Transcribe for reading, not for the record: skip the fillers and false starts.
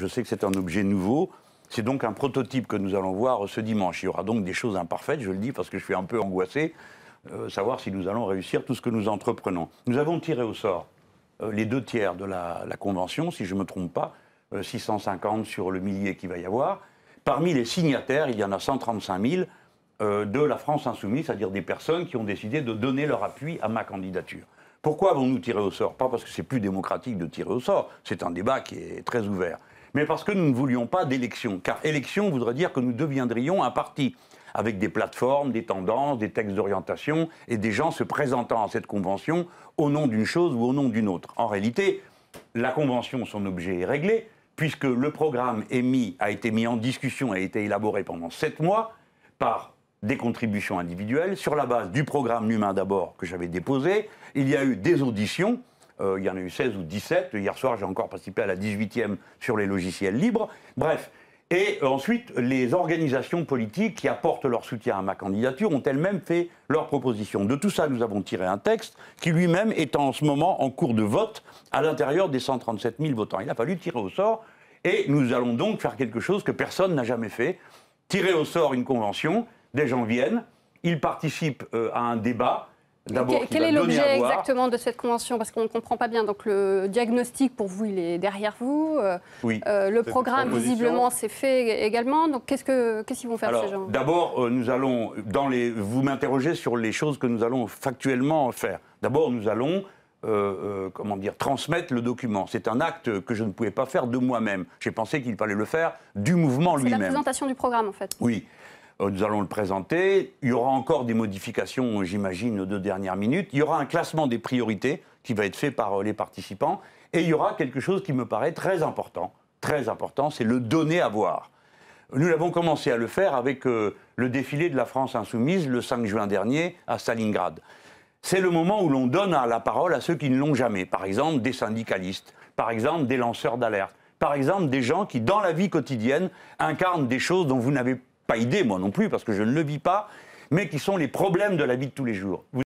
je sais que c'est un objet nouveau. C'est donc un prototype que nous allons voir ce dimanche. Il y aura donc des choses imparfaites, je le dis parce que je suis un peu angoissé, savoir si nous allons réussir tout ce que nous entreprenons. Nous avons tiré au sort les 2/3 de la Convention, si je ne me trompe pas, 650 sur le millier qu'il va y avoir. Parmi les signataires, il y en a 135 000 de la France insoumise, c'est-à-dire des personnes qui ont décidé de donner leur appui à ma candidature. Pourquoi avons-nous tiré au sort? Pas parce que c'est plus démocratique de tirer au sort, c'est un débat qui est très ouvert, mais parce que nous ne voulions pas d'élection, car élection voudrait dire que nous deviendrions un parti, avec des plateformes, des tendances, des textes d'orientation, et des gens se présentant à cette convention au nom d'une chose ou au nom d'une autre. En réalité, la convention, son objet est réglé, puisque le programme a été mis en discussion, a été élaboré pendant 7 mois par des contributions individuelles, sur la base du programme L'Humain d'abord que j'avais déposé. Il y a eu des auditions, il y en a eu 16 ou 17, hier soir j'ai encore participé à la 18e sur les logiciels libres, bref. Et ensuite, les organisations politiques qui apportent leur soutien à ma candidature ont elles-mêmes fait leurs propositions. De tout ça, nous avons tiré un texte qui lui-même est en ce moment en cours de vote à l'intérieur des 137 000 votants. Il a fallu tirer au sort et nous allons donc faire quelque chose que personne n'a jamais fait. Tirer au sort une convention, des gens viennent, ils participent à un débat. Quel est l'objet exactement de cette convention? Parce qu'on ne comprend pas bien. Donc le diagnostic, pour vous, il est derrière vous. Oui. Le programme, visiblement, c'est fait également. Donc qu'est-ce qu'ils vont faire, ces gens? D'abord, nous allons, vous m'interrogez sur les choses que nous allons factuellement faire. D'abord, nous allons transmettre le document. C'est un acte que je ne pouvais pas faire de moi-même. J'ai pensé qu'il fallait le faire du mouvement lui-même. C'est la présentation du programme, en fait. Oui. Nous allons le présenter. Il y aura encore des modifications, j'imagine, de dernière minute. Il y aura un classement des priorités qui va être fait par les participants. Et il y aura quelque chose qui me paraît très important, c'est le donner à voir. Nous avons commencé à le faire avec le défilé de la France insoumise le 5 juin dernier à Stalingrad. C'est le moment où l'on donne la parole à ceux qui ne l'ont jamais. Par exemple, des syndicalistes, par exemple, des lanceurs d'alerte, par exemple, des gens qui, dans la vie quotidienne, incarnent des choses dont vous n'avez pas idée, moi non plus, parce que je ne le vis pas, mais qui sont les problèmes de la vie de tous les jours.